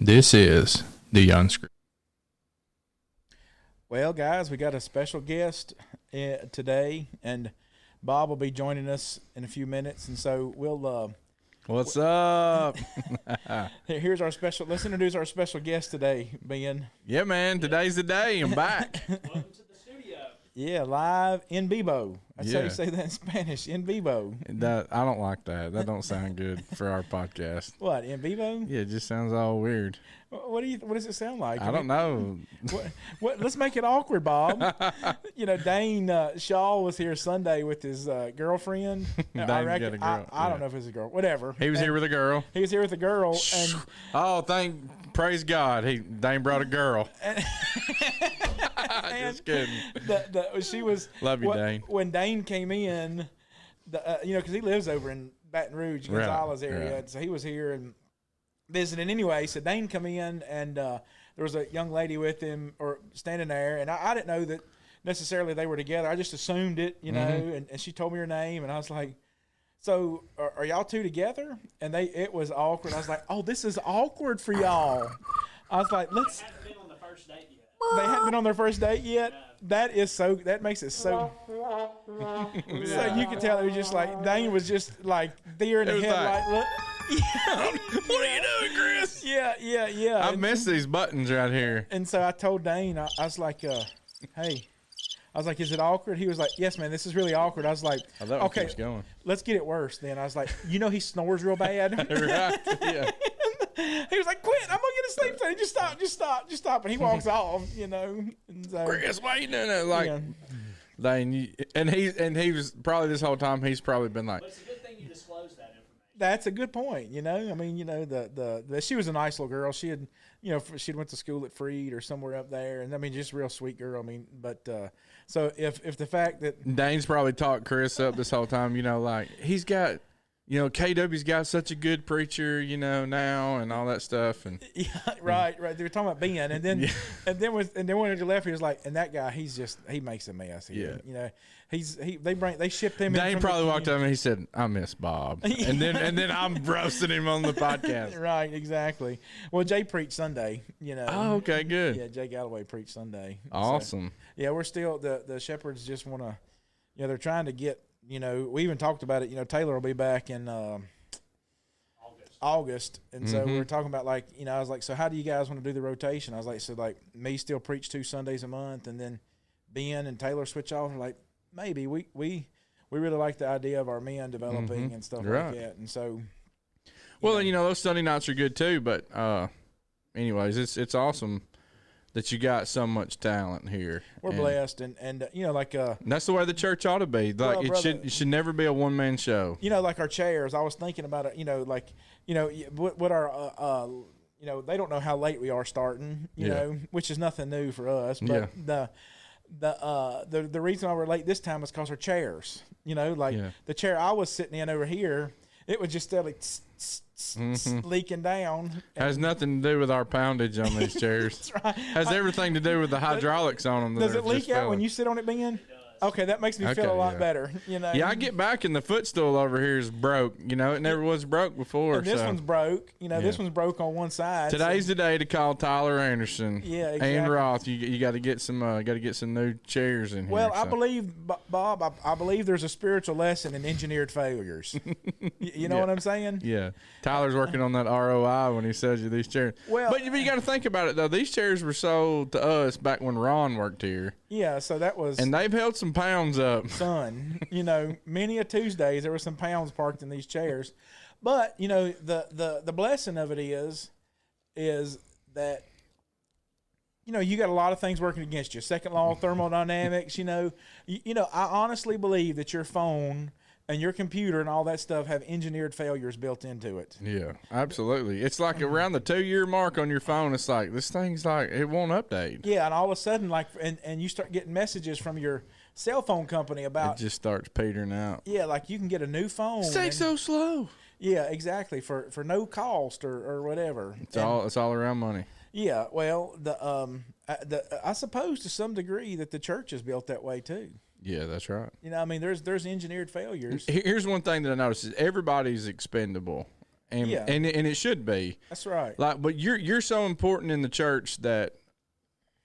This is the Unscripted. Well, guys, we got a special guest today, and Bob will be joining us in a few minutes, and so we'll. What's up? Here's our special. Let's introduce our special guest today, Ben. Yeah, man. Today's the day. I'm back. Welcome to the studio. Yeah, live in vivo. That's how Yeah. you say that in Spanish. In vivo. I don't like that. That don't sound good for our podcast. What, in vivo? Yeah, it just sounds all weird. What does it sound like? I don't know. What? Let's make it awkward, Bob. Dane Shaw was here Sunday with his girlfriend. Dane's I got a girl, I don't yeah. know if it's a girl. Whatever. He was here with a girl. He was here with a girl, and Oh, praise God. Dane brought a girl. Just kidding. She was. Love you, Dane. When Dane came in, because he lives over in Baton Rouge, Right, Gonzales area, right. so he was here and visiting anyway. So Dane come in, and there was a young lady with him or standing there, and I didn't know that necessarily they were together. I just assumed it, and she told me her name, and I was like, so are y'all two together? And it was awkward. I was like, oh, this is awkward for y'all. I was like, let's. Haven't been on the first date yet. They hadn't been on their first date yet. That makes it so. So you can tell it was just like Dane was just like deer in the It was headlight. Look. What are you doing, Chris? Yeah. I miss these buttons right here. And so I told Dane, I was like, hey. I was like, is it awkward? He was like, yes, man, this is really awkward. I was like, Oh, that one okay, keeps going. let's get it worse then. I was like, he snores real bad. Right? Yeah. He was like, quit, I'm going to get a sleep study. Just stop. And he walks off, And so, Chris, why you doing that? Like, yeah. Dane, he was probably this whole time. He's probably been like, But it's a good thing you disclosed that information. That's a good point. I mean, she was a nice little girl. She had, she'd went to school at Freed or somewhere up there, and I mean, just a real sweet girl. I mean, but so if the fact that Dane's probably talked Chris up this whole time, like he's got, KW's got such a good preacher, now and all that stuff. And yeah, right, they were talking about Ben, and then and then when he left, he was like, and that guy, he makes a mess here. They shipped him. Dane in from probably the walked up and he said, I miss Bob. And then I'm roasting him on the podcast. Right, exactly. Well, Jay preached Sunday. Oh, okay, good. Yeah, Jay Galloway preached Sunday. Awesome. So, yeah, we're still the Shepherds just want to, they're trying to get. We even talked about it. Taylor will be back in August, and so we were talking about I was like, so how do you guys want to do the rotation? I was like, so me still preach 2 Sundays a month, and then Ben and Taylor switch off. We're like, maybe we really like the idea of our men developing and stuff Right. like that, and so. Well, and those Sunday nights are good too. But anyways, it's awesome that you got so much talent here. We're blessed, and And that's the way the church ought to be. Like Well, it should never be a one man show. like our chairs. I was thinking about it. What our they don't know how late we are starting. Which is nothing new for us. But the reason why we're late this time is because our chairs. The chair I was sitting in over here, it was just steadily leaking down. Has nothing to do with our poundage on these chairs. That's right. Has everything to do with the hydraulics on them. Does it leak out when you sit on it, Ben? Okay, that makes me feel Okay, a lot yeah. better. Yeah, I get back and the footstool over here is broke. It never was broke before. And this so. one's broke. This one's broke on one side. Today's the day to call Tyler Anderson. Yeah, exactly. And Roth. You got to get some new chairs in here. Well, I so. believe, Bob, I believe there's a spiritual lesson in engineered failures. You know what I'm saying? Yeah, Tyler's working on that ROI when he sells you these chairs. Well, but you got to think about it though. These chairs were sold to us back when Ron worked here, Yeah, so that was and they've held some pounds up. son. Many a Tuesdays there were some pounds parked in these chairs. But, the blessing of it is that you got a lot of things working against you. Second law of thermodynamics, I honestly believe that your phone and your computer and all that stuff have engineered failures built into it. Yeah, absolutely. It's like around the 2-year mark on your phone. It's like this thing's like it won't update. Yeah, and all of a sudden, and you start getting messages from your cell phone company It about just starts petering out. yeah, like you can get a new phone. It takes so slow. Yeah, exactly for no cost or whatever. It's all around money. Yeah, well, I suppose to some degree that the church is built that way too. Yeah, that's right. I mean, there's engineered failures. Here's one thing that I noticed is everybody's expendable. and Yeah. and it should be. That's right. Like, but you're so important in the church that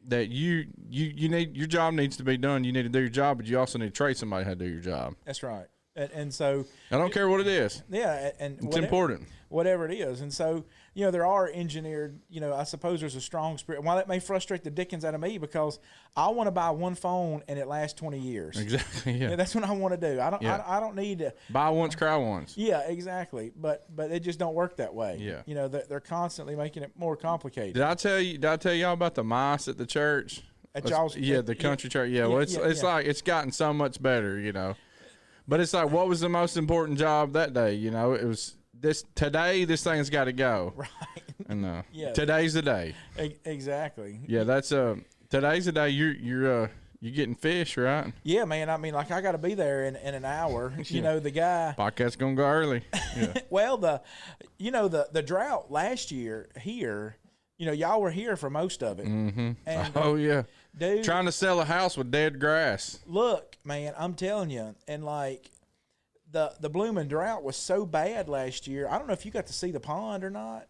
you need, your job needs to be done. You need to do your job, but you also need to train somebody how to do your job. That's right. And so, I don't care what it is. yeah, and It's important. whatever it is. And so, there are engineered, I suppose there's a strong spirit. While that may frustrate the dickens out of me, because I want to buy one phone and it lasts 20 years. Exactly. Yeah. Yeah, that's what I want to do. I don't. Yeah. I don't need to. Buy once, cry once. Yeah, exactly. But it just don't work that way. Yeah. They're constantly making it more complicated. Did I tell y'all about the mice at the church? At y'all's, Yeah, the country church. Yeah, well, it's like it's gotten so much better, But it's like, what was the most important job that day? It was today. This thing's got to go. Right. And Yeah. today's the day. Exactly. Yeah, that's today's the day. You're getting fish, right? Yeah, man. I mean, like, I got to be there in an hour. The guy. Podcast's gonna go early. Yeah. Well, the drought last year here. Y'all were here for most of it. Mm-hmm. And Oh yeah, dude, trying to sell a house with dead grass. look, man, I'm telling you, and like the blooming drought was so bad last year. I don't know if you got to see the pond or not,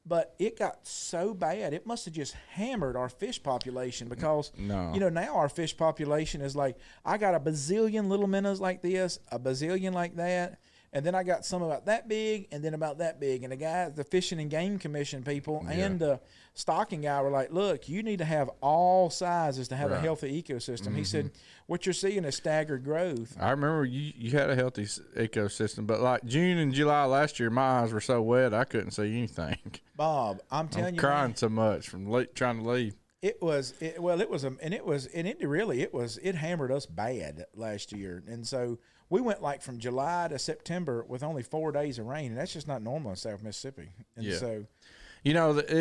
but it got so bad. It must have just hammered our fish population, because No. now our fish population is like, I got a bazillion little minnows like this, a bazillion like that. And then I got some about that big, and then about that big. And the Fishing and Game Commission people and the stocking guy were like, look, you need to have all sizes to have a Right. healthy ecosystem. He said, what you're seeing is staggered growth. I remember you had a healthy ecosystem, but like June and July last year, my eyes were so wet I couldn't see anything. Bob, I'm telling I'm you, crying man, so much from trying to leave. Yeah.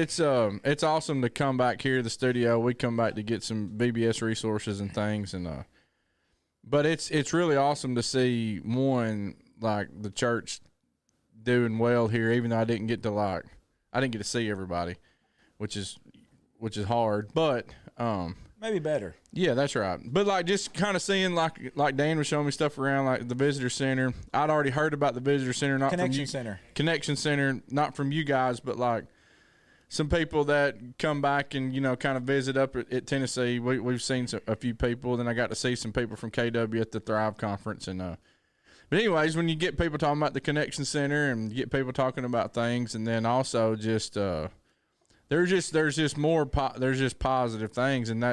so, It's awesome to come back here to the studio. We come back to get some BBS resources and things, and but it's really awesome to see one, like, the church doing well here, even though I didn't get to see everybody, which is hard, but maybe better. yeah, that's right. But like, just kind of seeing, like Dan was showing me stuff around, like the visitor center. I'd already heard about the visitor center, not Connection from you, Center. Connection Center, not from you guys, but like some people that come back and kind of visit up at Tennessee. We've seen a few people. Then I got to see some people from KW at the Thrive Conference, and but anyways, when you get people talking about the Connection Center and you get people talking about things, and then also just there's just positive things, and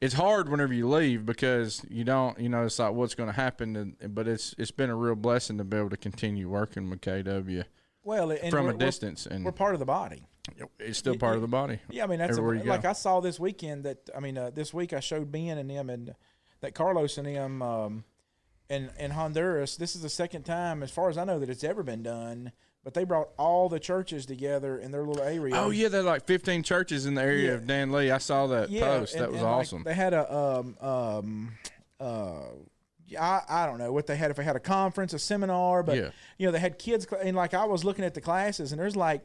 it's hard whenever you leave, because you don't, it's like, what's going to happen, but it's been a real blessing to be able to continue working with KW from a distance, and we're part of the body. it's still part of the body. Yeah, I mean, that's everywhere you like go. I saw this weekend this week I showed Ben and them, and that Carlos and them in Honduras. This is the second time, as far as I know, that it's ever been done. But they brought all the churches together in their little area. Oh yeah, there are like 15 churches in the area of Dan Lee. I saw that post. That was awesome. Like, they had I don't know what they had, if they had a conference, a seminar, but they had kids, and like I was looking at the classes, and there's like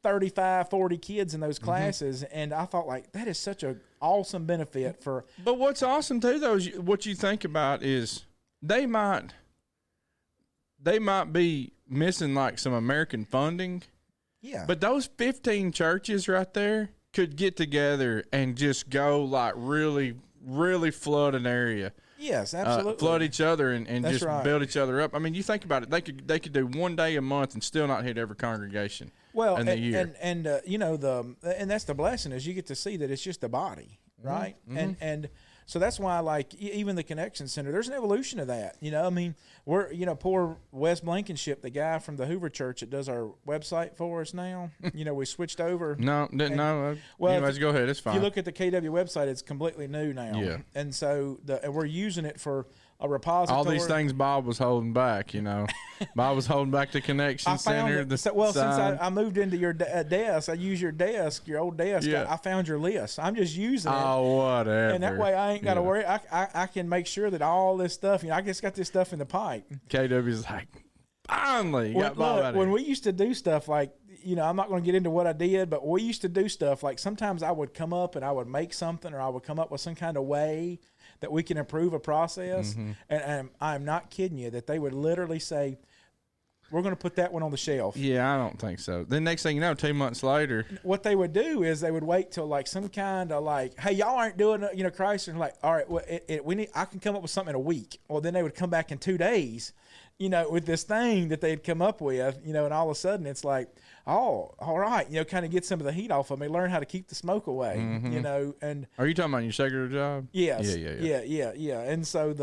35, 40 kids in those classes, and I thought, like, that is such an awesome benefit for. But what's awesome too, though, is what you think about is they might be missing like some American funding. Yeah. But those 15 churches right there could get together and just go like really, really flood an area. Yes, absolutely. Flood each other and That's just right. build each other up. I mean, you think about it, they could do one day a month and still not hit every congregation. Well, in the year. and and that's the blessing, is you get to see that it's just the body, right? Mm-hmm. And so that's why, like, even the Connection Center, there's an evolution of that. I mean, we're, poor Wes Blankenship, the guy from the Hoover Church that does our website for us now. We switched over. No, didn't know. Well, Anyways, go ahead. It's fine. If you look at the KW website, it's completely new now. Yeah. And so and we're using it for a repository. All these things Bob was holding back, Bob was holding back the Connection Center. Since I moved into your desk, I use your desk, your old desk. Yeah. I found your list. I'm just using it. Oh, whatever. And that way I ain't got to worry. I can make sure that all this stuff, I just got this stuff in the pipe. KW's like, finally, got Bob out of When here. we used to do stuff like, I'm not going to get into what I did, but we used to do stuff like, sometimes I would come up and I would make something, or I would come up with some kind of way that we can improve a process. Mm-hmm. And I'm not kidding you, that they would literally say, We're going to put that one on the shelf. Yeah, I don't think so. Then next thing you know, 2 months later, What they would do is they would wait till like some kind of like, hey, y'all aren't doing it, Christ, and like, all right, well, I can come up with something in a week. Well, then they would come back in 2 days, with this thing that they'd come up with, and all of a sudden it's like, oh, all right, kind of get some of the heat off of me, learn how to keep the smoke away, and are you talking about your secular job? yes, Yeah. and so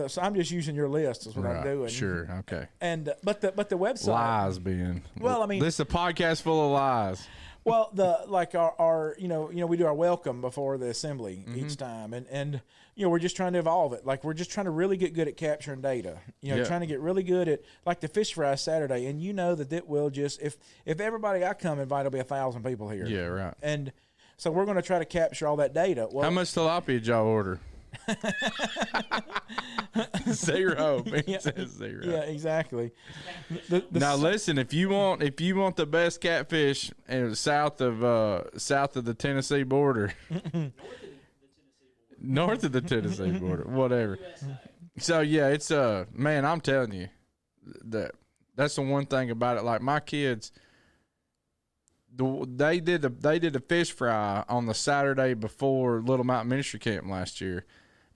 so I'm just using your list is what I'm doing. Sure, okay. And but the website Lies, Ben. Well, I mean, this is a podcast full of lies. Well, our we do our welcome before the assembly each time, and we're just trying to evolve it. Like we're just trying to really get good at capturing data. Trying to get really good at like the fish fry Saturday, and that it will just if everybody I come invite will be 1,000 people here. Yeah, right. And so we're going to try to capture all that data. Well, how much tilapia did y'all order? 0. Ben says 0. Yeah, exactly. Now listen, if you want the best catfish south of the Tennessee border, north of the Tennessee border, whatever. So yeah, it's man, I'm telling you that's the one thing about it. Like my kids, they did a fish fry on the Saturday before Little Mountain Ministry Camp last year,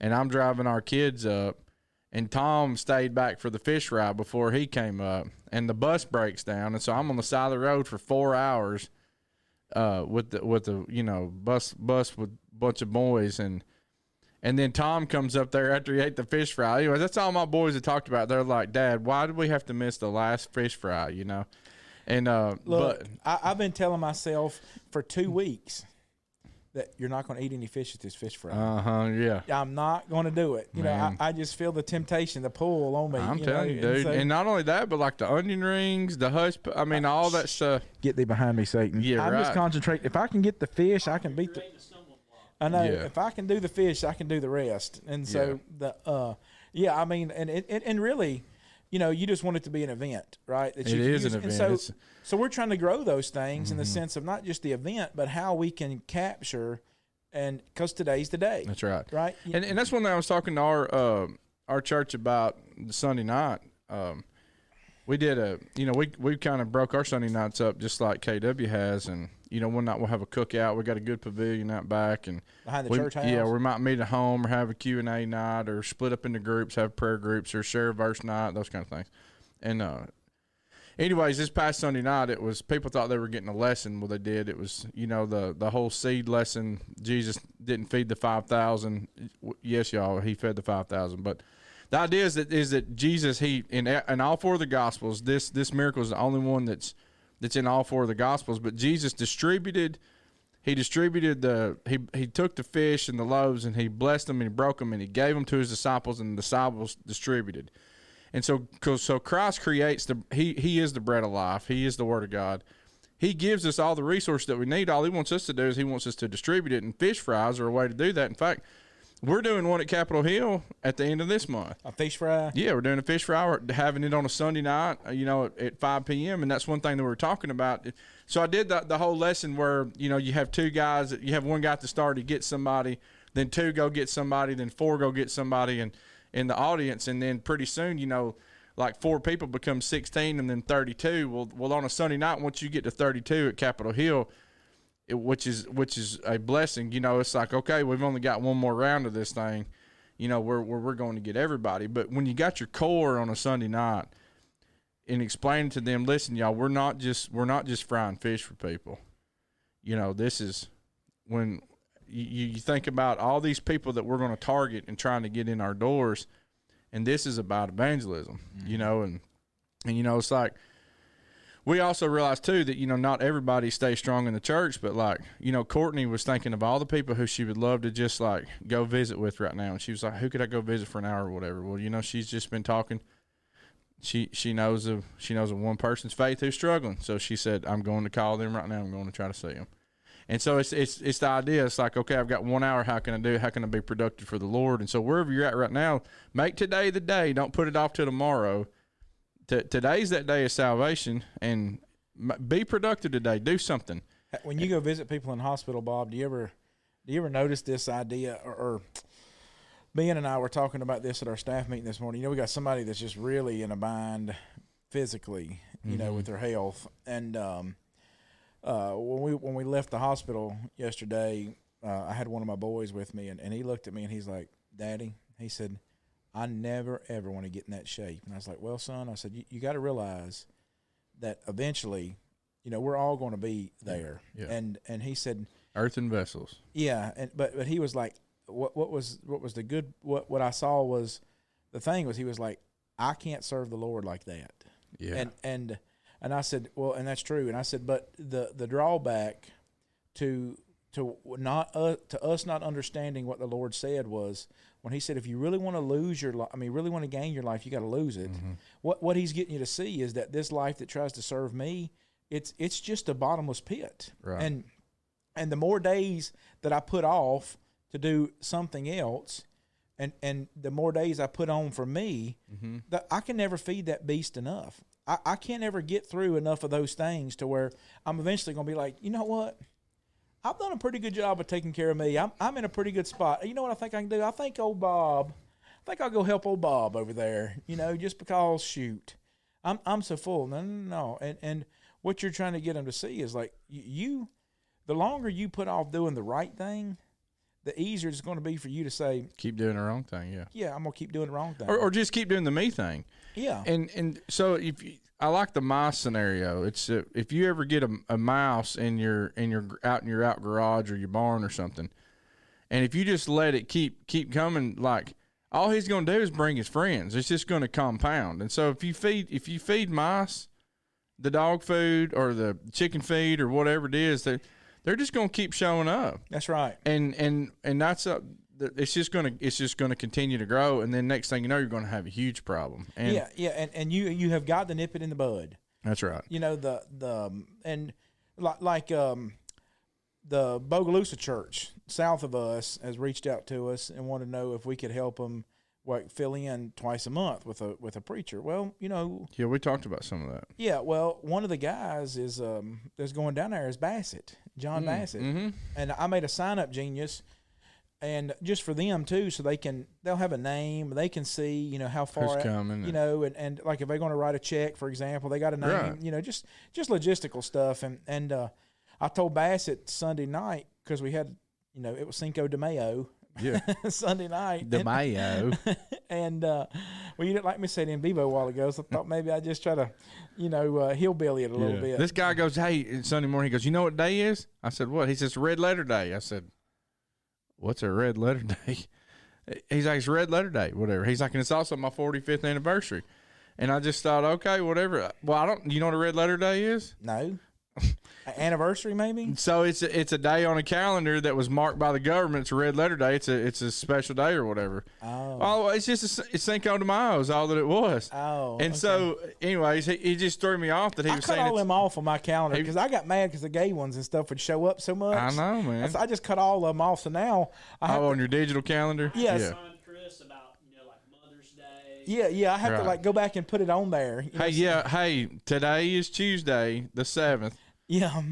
and I'm driving our kids up, and Tom stayed back for the fish fry before he came up, and the bus breaks down, and so I'm on the side of the road for 4 hours, with the bus with a bunch of boys, and then Tom comes up there after he ate the fish fry. Anyway, that's all my boys had talked about. They're like, Dad, why did we have to miss the last fish fry? And look, I've been telling myself for 2 weeks that you're not going to eat any fish at this fish fry. Yeah. I'm not going to do it. I just feel the temptation, the pull on me. I'm telling you, dude. And not only that, but like the onion rings, the hush. I mean, all that stuff. Get thee behind me, Satan. Yeah, I'm right. just concentrating. If I can get the fish, I can beat the. I know. Yeah. If I can do the fish, I can do the rest. And so I mean, and really. You just want it to be an event, right? It is an event. So we're trying to grow those things in the sense of not just the event, but how we can capture, and because today's the day. That's right. Right. And that's one thing I was talking to our church about Sunday night. We did we kind of broke our Sunday nights up just like KW has, and one night we'll have a cookout. We got a good pavilion out back, and behind the church house. Yeah, we might meet at home or have a Q&A night, or split up into groups, have prayer groups, or share a verse night, those kind of things. And anyways, this past Sunday night, it was people thought they were getting a lesson. Well, they did. It was the whole seed lesson. Jesus didn't feed the 5,000. Yes, y'all, he fed the 5,000, but. The idea is that Jesus, in all 4 of the Gospels, this miracle is the only one that's in all 4 of the Gospels. But Jesus distributed he took the fish and the loaves, and he blessed them and he broke them and he gave them to his disciples, and the disciples distributed. And so Christ creates he is the bread of life. He is the Word of God. He gives us all the resources that we need. All he wants us to do is he wants us to distribute it, and fish fries are a way to do that. In fact, we're doing one at Capitol Hill at the end of this month. A fish fry? Yeah, we're doing a fish fry. We're having it on a Sunday night, at 5 p.m., and that's one thing that we were talking about. So I did the whole lesson where, you have 2 guys. You have one guy at the start to get somebody, then 2 go get somebody, then 4 go get somebody in the audience, and then pretty soon, like 4 people become 16 and then 32. Well, on a Sunday night, once you get to 32 at Capitol Hill, which is a blessing. It's like, okay, we've only got one more round of this thing, where we're going to get everybody. But when you got your core on a Sunday night and explaining to them, listen, y'all, we're not just frying fish for people. This is when you think about all these people that we're going to target and trying to get in our doors, and this is about evangelism, and it's like. We also realize, too, that, not everybody stays strong in the church, but, like, Courtney was thinking of all the people who she would love to just, like, go visit with right now. And she was like, who could I go visit for an hour or whatever? Well, she's just been talking. She knows of one person's faith who's struggling. So she said, I'm going to call them right now. I'm going to try to see them. And so it's the idea. It's like, okay, I've got 1 hour. How can I be productive for the Lord? And so wherever you're at right now, make today the day. Don't put it off till tomorrow. Today's that day of salvation, and be productive today. Do something. When you go visit people in hospital, Bob, do you ever notice this idea, or Ben and I were talking about this at our staff meeting this morning. You know, we got somebody that's just really in a bind physically, you know, with their health. And when we left the hospital yesterday, I had one of my boys with me, and he looked at me and he's like, "Daddy," he said, "I never ever want to get in that shape." And I was like, "Well, son," I said, you got to realize that eventually, you know, we're all going to be there. Yeah. And he said, Earthen vessels. yeah, but he was like, what was the good, what I saw was, the thing was, he was like, "I can't serve the Lord like that." Yeah. And I said, well, and that's true. And I said, but the drawback to us not understanding what the Lord said was when he said, if you really want to lose your life, really want to gain your life, you got to lose it. Mm-hmm. What he's getting you to see is that this life that tries to serve me, it's just a bottomless pit. Right. And the more days that I put off to do something else, and the more days I put on for me, that I can never feed that beast enough. I can't ever get through enough of those things to where I'm eventually going to be like, you know what? I've done a pretty good job of taking care of me. I'm in a pretty good spot. You know what I think I can do? I think I'll go help old Bob over there, you know, just because, shoot, I'm so full. No. And what you're trying to get them to see is like the longer you put off doing the right thing, the easier it's going to be for you to say, keep doing the wrong thing. Yeah. yeah, I'm going to keep doing the wrong thing. Or just keep doing the me thing. Yeah. And so I like the mouse scenario. It's if you ever get a mouse in your out garage or your barn or something, and if you just let it keep coming, like all he's going to do is bring his friends. It's just going to compound. And so if you feed mice the dog food or the chicken feed or whatever it is, they're just going to keep showing up. That's right. And that's it's just gonna continue to grow, and then next thing you know, you're going to have a huge problem. And and you have got to nip it in the bud. That's right. You know the the Bogalusa Church south of us has reached out to us and wanted to know if we could help them fill in twice a month with a preacher. Well, you know. Yeah, we talked about some of that. Yeah, well, one of the guys is that's going down there is Bassett, John Bassett, and I made a sign up Genius. And just for them too, so they'll have a name, they can see, you know, how far, who's coming, you know, and like if they're going to write a check, for example, they got a name, right. You know, just logistical stuff. And I told Bassett Sunday night, because we had, you know, it was Cinco de Mayo, yeah, Sunday night, de Mayo, and well, you didn't like me saying in vivo a while ago, so I thought maybe I'd just try to, you know, hillbilly it a little bit. This guy goes, "Hey, Sunday morning," he goes, "You know what day is?" I said, "What?" He says, "Red Letter Day." I said, "What's a red letter day?" He's like, "It's Red Letter Day, whatever." He's like, "And it's also my 45th anniversary." And I just thought, okay, whatever. Well, you know what a Red Letter Day is? No. Anniversary, maybe? So it's a day on a calendar that was marked by the government. It's a Red Letter Day. It's a special day or whatever. Oh, it's just it's Cinco de Mayo is all that it was. Oh, and so, anyways, he just threw me off that he I was cut saying all them off on my calendar because I got mad because the gay ones and stuff would show up so much. I know, man. So I just cut all of them off. So now I have on your digital calendar. Yes. Yeah. Son, Chris, about like Mother's Day. Yeah. I have to Right. like go back and put it on there. You know, Hey, today is Tuesday, the 7th. Yeah.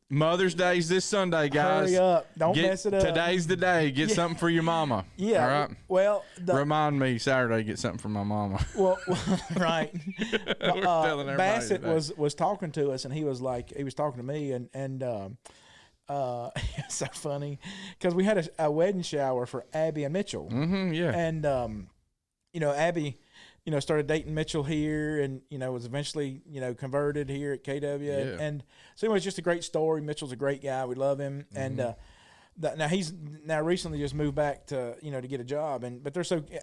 Mother's Day's this Sunday, guys. Hurry up! Don't mess it up. Today's the day. Get something for your mama. Yeah. All right. Well, Remind me Saturday. Get something for my mama. well, right. We're telling everybody Bassett today. was talking to us, and he was talking to me, and it's so funny because we had a wedding shower for Abby and Mitchell, Yeah. and you know, Abby, you know, started dating Mitchell here, and you know, was eventually, you know, converted here at KW, Yeah. and so anyway, it's just a great story. Mitchell's a great guy. We love him, and now he's recently just moved back to, you know, to get a job, but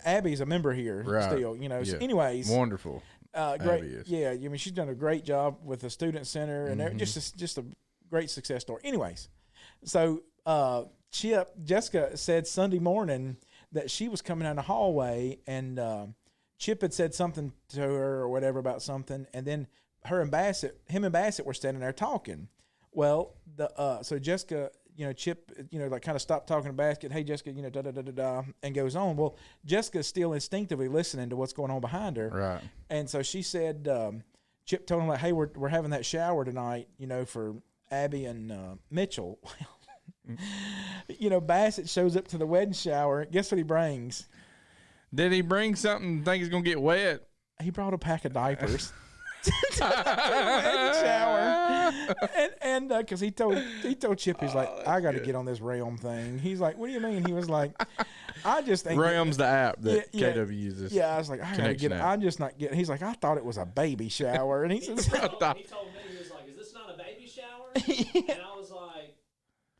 Abby's a member here Right. still, you know. Yeah. So anyways, Wonderful. great, Abby is. yeah. I mean, she's done a great job with the student center, and just a great success story. Anyways, so Jessica said Sunday morning that she was coming down the hallway, and Chip had said something to her or whatever about something, and then him and Bassett were standing there talking. Well, so Jessica, you know, Chip, you know, like kind of stopped talking to Bassett. Hey, Jessica, you know, da da da da da, and goes on. Well, Jessica's still instinctively listening to what's going on behind her, Right. and so she said, Chip told him like, hey, we're having that shower tonight, you know, for Abby and Mitchell. You know, Bassett shows up to the wedding shower. Guess what he brings? Did he bring something? Think he's gonna get wet? He brought a pack of diapers. To the wedding shower, and because he told Chip, he's like, I got to get on this Realm thing. He's like, what do you mean? He was like, I just think Realm's the app that Yeah, KW uses. Yeah, I was like, I gotta Connection get. app. I'm just not getting. He's like, I thought it was a baby shower, and he says, He told me, he was like, is this not a baby shower? And I was like,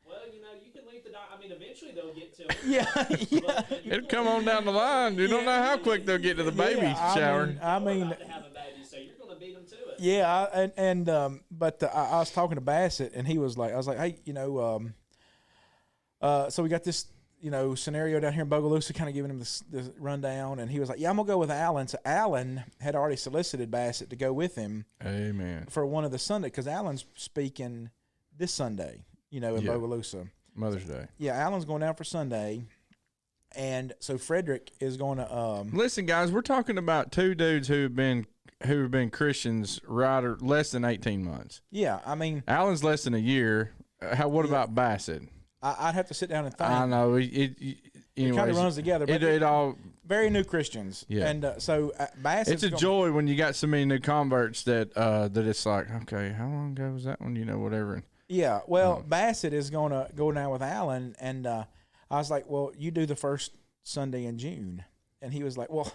well, you know, you can leave the I mean, eventually they'll get to it. yeah. It'll come on down the line. You don't know how quick they'll get to the baby shower. I mean, About to have a baby, so you're going to beat them to it. yeah, but I was talking to Bassett, and he was like, I was like, hey, you know, so we got this, you know, scenario down here in Bogalusa, kind of giving him this rundown, and he was like, yeah, I'm gonna go with Alan. So Alan had already solicited Bassett to go with him Amen. for one of the Sunday, because Alan's speaking this Sunday, you know, in Yeah. Bogalusa. Mother's Day. Yeah, Alan's going down for Sunday, and so Frederick is going to. Listen, guys, we're talking about two dudes who have been Christians or less than 18 months. Yeah, I mean, Alan's less than a year. What about Bassett? I'd have to sit down and think. I know It anyways, kind of runs together, but It all. very new Christians. Yeah. And so Bassett. It's a joy when you got so many new converts that it's like, okay, how long ago was that one? You know, whatever. Yeah. Well, Bassett is going to go now with Alan, and I was like, well, you do the first Sunday in June, and he was like, well,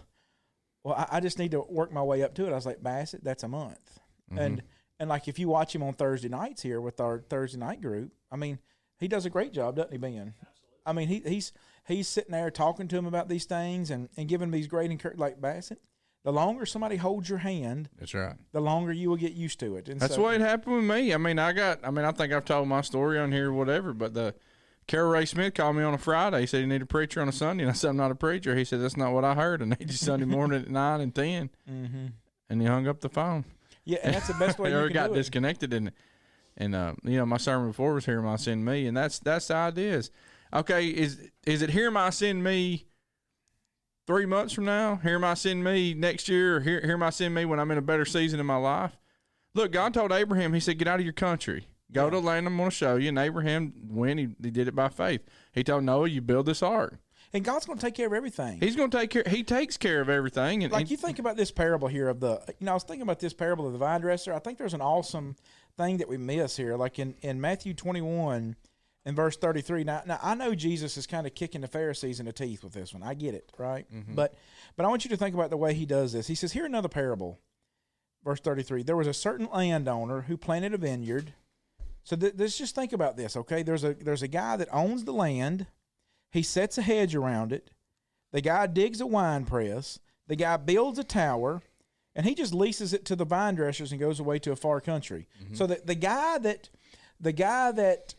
I just need to work my way up to it. I was like, Bassett, that's a month, and like if you watch him on Thursday nights here with our Thursday night group, I mean, he does a great job, doesn't he, Ben? Absolutely. I mean, he's sitting there talking to him about these things and giving him these great encouragement. Like Bassett, the longer somebody holds your hand, That's right. the longer you will get used to it. And That's so, what happened with me. I mean, I think I've told my story on here or whatever, but Carol Ray Smith called me on a Friday. He said, you need a preacher on a Sunday. And I said, I'm not a preacher. He said, that's not what I heard. And I need you Sunday morning at 9 and 10. Mm-hmm. And he hung up the phone. Yeah, and that's the best way you Or can got do it. disconnected. And you know, my sermon before was Hear My Send Me. And that's the idea. Okay, is it Hear My Send Me 3 months from now? Hear My Send Me next year? Or hear My Send Me when I'm in a better season in my life? Look, God told Abraham, he said, get out of your country. Go to the land I'm going to show you. And Abraham, when he did it by faith. He told Noah, you build this ark. And God's going to take care of everything. He's going to take care. He takes care of everything. And, Like you think about this parable here of I was thinking about this parable of the vine dresser. I think there's an awesome thing that we miss here. Like in Matthew 21 and verse 33. Now I know Jesus is kind of kicking the Pharisees in the teeth with this one. I get it, right? Mm-hmm. But I want you to think about the way he does this. He says, here another parable. Verse 33. There was a certain landowner who planted a vineyard. So let's just think about this, okay? There's a guy that owns the land. He sets a hedge around it. The guy digs a wine press. The guy builds a tower, and he just leases it to the vine dressers and goes away to a far country. Mm-hmm. So the guy that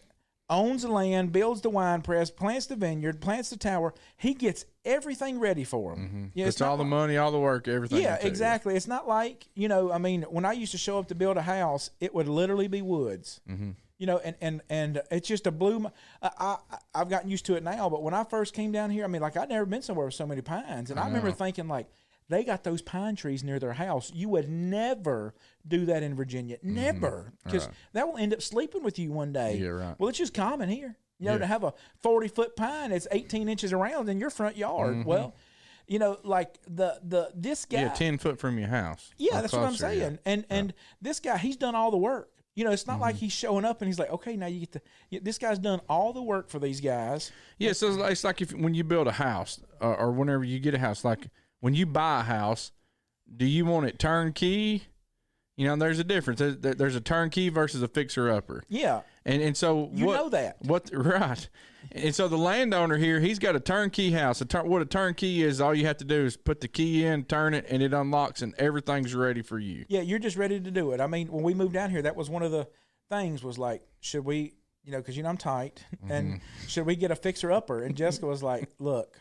owns the land, builds the wine press, plants the vineyard, plants the tower, he gets everything ready for him. Mm-hmm. Yeah, it's all the money, all the work, everything. Yeah, exactly. It's not like, you know, I mean, when I used to show up to build a house, it would literally be woods. Mm-hmm. You know, and it's just a blue. I've gotten used to it now, but when I first came down here, I mean, like I'd never been somewhere with so many pines, and I remember thinking like, they got those pine trees near their house. You would never do that in Virginia, never, because that will end up sleeping with you one day. Yeah, right. Well, it's just common here, you know, to have a 40-foot pine that's 18 inches around in your front yard. Mm-hmm. Well, you know, like this guy, 10 foot from your house. Yeah, that's what I'm saying. Yeah. And this guy, he's done all the work. You know, it's not like he's showing up and he's like, okay, now you get this guy's done all the work for these guys. Yeah, so it's like when you build a house or whenever you get a house, like when you buy a house, do you want it turnkey? You know, there's a difference. There's a turnkey versus a fixer-upper. Yeah. And so you know that. Right. And so the landowner here, he's got a turnkey house. What a turnkey is, all you have to do is put the key in, turn it, and it unlocks, and everything's ready for you. Yeah, you're just ready to do it. I mean, when we moved down here, that was one of the things was like, should we, you know, because, you know, I'm tight, and should we get a fixer-upper? And Jessica was like, look,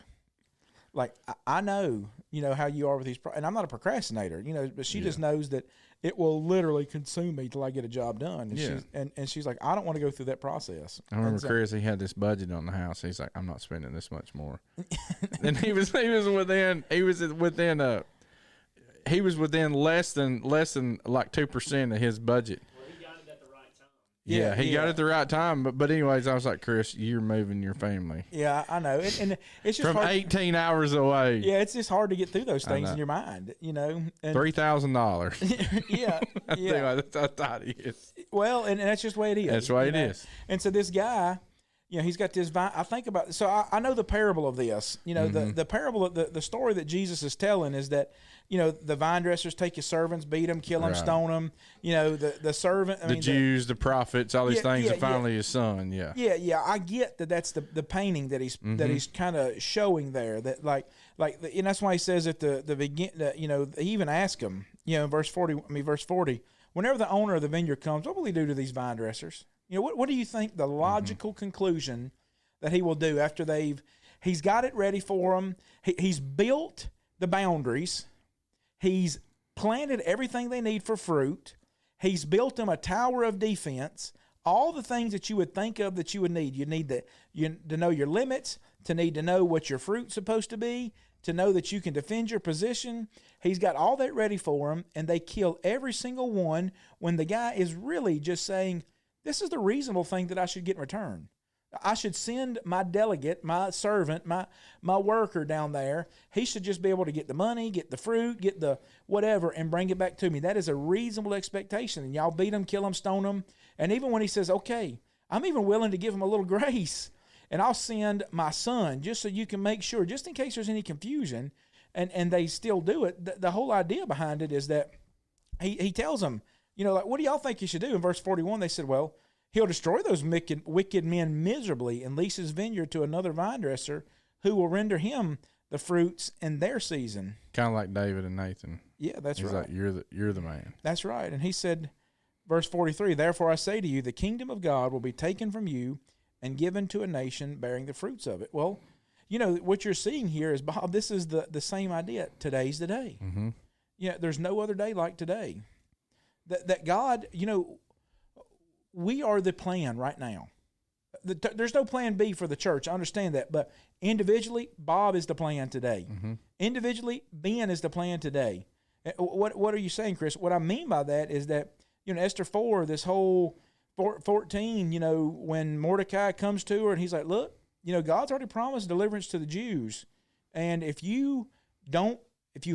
like, I know, you know, how you are with these, and I'm not a procrastinator, you know, but she just knows that it will literally consume me till I get a job done. And she's like, I don't want to go through that process. I remember Chris, he had this budget on the house. He's like, I'm not spending this much more. And he was within less than like 2% of his budget. Well, he got it at the right time. Yeah, he got yeah. it at the right time. But anyways, I was like, Chris, you're moving your family Yeah, I know, and it's just from hard. 18 hours away. Yeah, it's just hard to get through those things know. in your mind, you know. And, $3,000. yeah, yeah. That's how tight he is. Well, and that's just the way it is. That's the way you it know? is. And so this guy, you know, he's got this vine. I think about so I know the parable of this. You know, the parable of the story that Jesus is telling is that, you know, the vine dressers take your servants, beat them, kill them, Right. stone them. You know, the servant. The Jews, the prophets, all these Yeah, things, yeah, and finally his son. Yeah. Yeah. I get that. That's the painting that he's kind of showing there. That and that's why he says at the begin. You know, he even asked him. You know, in verse 40. Whenever the owner of the vineyard comes, what will he do to these vine dressers? You know, what do you think the logical conclusion that he will do after he's got it ready for them? He's built the boundaries. He's planted everything they need for fruit. He's built them a tower of defense. All the things that you would think of that you would need. You need to know your limits, to need to know what your fruit's supposed to be, to know that you can defend your position. He's got all that ready for them, and they kill every single one when the guy is really just saying, this is the reasonable thing that I should get in return. I should send my delegate, my servant, my worker down there. He should just be able to get the money, get the fruit, get the whatever, and bring it back to me. That is a reasonable expectation. And y'all beat them, kill them, stone them. And even when he says, okay, I'm even willing to give him a little grace, and I'll send my son just so you can make sure, just in case there's any confusion, and they still do it. The whole idea behind it is that he tells them, you know, like, what do y'all think you should do? In verse 41, they said, well, he'll destroy those wicked men miserably and lease his vineyard to another vine dresser who will render him the fruits in their season. Kind of like David and Nathan. Yeah, that's He's right. like, you're the man. That's right. And he said, verse 43, therefore I say to you, the kingdom of God will be taken from you and given to a nation bearing the fruits of it. Well, you know, what you're seeing here is, Bob, this is the same idea. Today's the day. Mm-hmm. Yeah, there's no other day like today. That God, you know, we are the plan right now. There's no plan B for the church. I understand that. But individually, Bob is the plan today. Mm-hmm. Individually, Ben is the plan today. What are you saying, Chris? What I mean by that is that, you know, Esther 4, this whole 14, you know, when Mordecai comes to her and he's like, look, you know, God's already promised deliverance to the Jews. And if you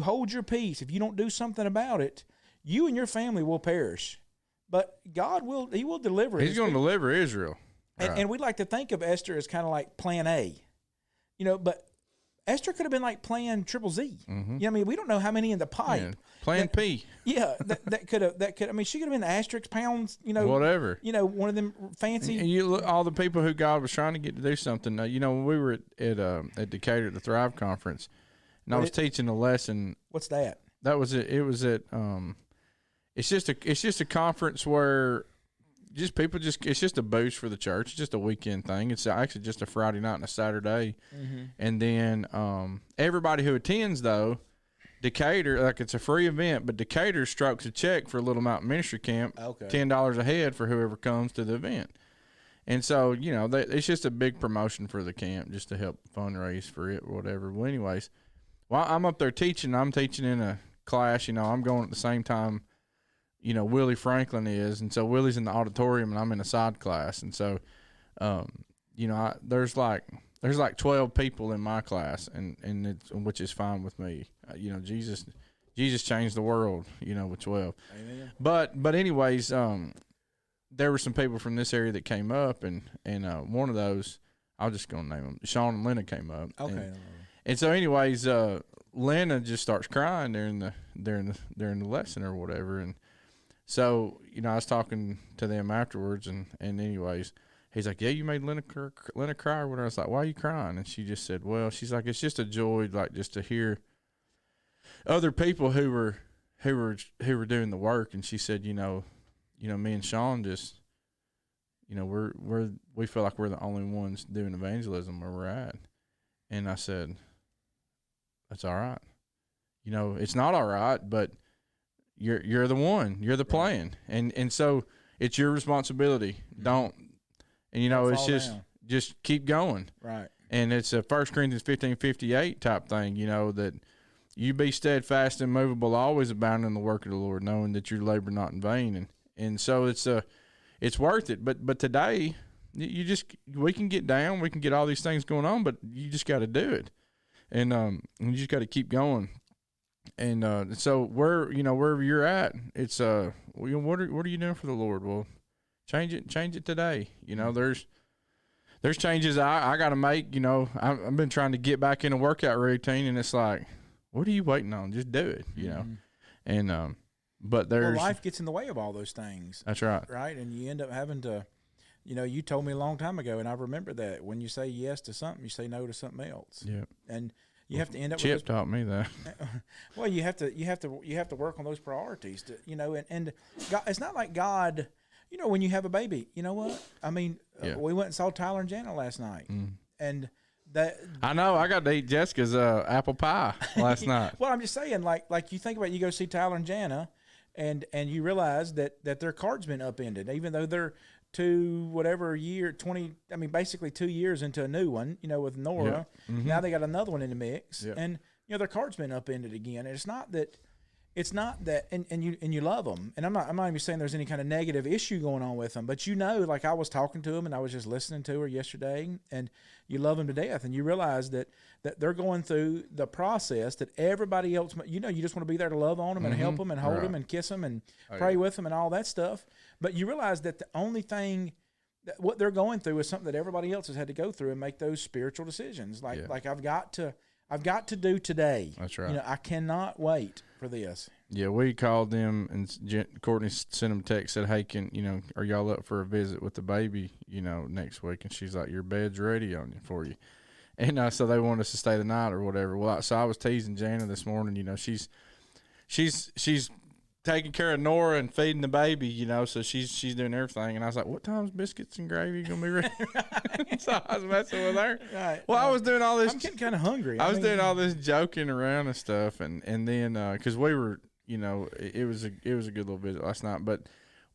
hold your peace, if you don't do something about it, you and your family will perish. But God he will deliver. He's going to deliver Israel. Right. And we like to think of Esther as kind of like plan A, you know, but Esther could have been like plan triple Z. Mm-hmm. You know, I mean, we don't know how many in the pipe. Yeah. Plan P. Yeah, that could, I mean, she could have been asterisk pounds, you know. Whatever. You know, one of them fancy. And you look, all the people who God was trying to get to do something. You know, when we were at Decatur at the Thrive Conference, and I was teaching a lesson. What's that? That was it. It was at it's just a conference where it's just a boost for the church. It's just a weekend thing. It's actually just a Friday night and a Saturday. Mm-hmm. And then everybody who attends, though, Decatur, like, it's a free event, but Decatur strokes a check for Little Mountain Ministry Camp, Okay. $10 a head for whoever comes to the event. And so, you know, it's just a big promotion for the camp just to help fundraise for it or whatever. Well, anyways, while I'm up there teaching, I'm teaching in a class, you know, I'm going at the same time, you know, Willie Franklin is. And so Willie's in the auditorium and I'm in a side class. And so, you know, there's like 12 people in my class, and which is fine with me. You know, Jesus changed the world, you know, with 12. Amen. But anyways, there were some people from this area that came up, and one of those, I'm just gonna name them, Sean and Lena came up. Okay. And so anyways, Lena just starts crying during the lesson or whatever, and so, you know, I was talking to them afterwards, and anyways, he's like, yeah, you made Lena cry or whatever. I was like, why are you crying? And she just said, well, she's like, it's just a joy, like, just to hear other people who were doing the work. And she said, you know, me and Sean just, you know, we feel like we're the only ones doing evangelism where we're at. And I said, that's all right. You know, it's not all right, but you're the one, you're the plan. And so it's your responsibility. Don't, and you know, it's just keep going. Right. And it's a 1 Corinthians 15:58 type thing, you know, that you be steadfast and immovable, always abounding in the work of the Lord, knowing that your labor not in vain. And so it's it's worth it. But today, we can get down, we can get all these things going on, but you just got to do it, and you just got to keep going. And so wherever you're at, it's what are you doing for the Lord? Well, change it today. There's changes I got to make. I've been trying to get back in a workout routine, and it's like, what are you waiting on? Just do it. And but there's life gets in the way of all those things. That's right. Right, and you end up having to. You told me a long time ago, and I remember that when you say yes to something, you say no to something else. Yeah. And you have to end up. Chip taught me that. Well, you have to work on those priorities. And God, it's not like God. When you have a baby, you know what? I mean, we went and saw Tyler and Jana last night, and that. I know. I got to eat Jessica's apple pie last night. Well, I'm just saying, like you think about, you go see Tyler and Jana, and you realize that their card's been upended, even though they're basically 2 years into a new one, with Nora. Yeah. Mm-hmm. Now they got another one in the mix, Yeah. and their card's been upended again. And it's not that, and you love them. And I'm not even saying there's any kind of negative issue going on with them, but like I was talking to them, and I was just listening to her yesterday, and you love them to death, and you realize that they're going through the process that everybody else. You just want to be there to love on them and help them and hold them and kiss them and pray with them and all that stuff. But you realize that the only thing what they're going through is something that everybody else has had to go through and make those spiritual decisions. Like I've got to do today. That's right. I cannot wait for this. Yeah, we called them, and Courtney sent them a text, said, "Hey, are y'all up for a visit with the baby, next week?" And she's like, "Your bed's ready for you." And so they wanted us to stay the night or whatever. Well, so I was teasing Jana this morning. She's taking care of Nora and feeding the baby. So she's doing everything. And I was like, "What time's biscuits and gravy gonna be ready?" So I was messing with her. Right. Well, I was doing all this. I'm getting kind of hungry. I was doing all this joking around and stuff, and then because we were, it was a good little visit last night, but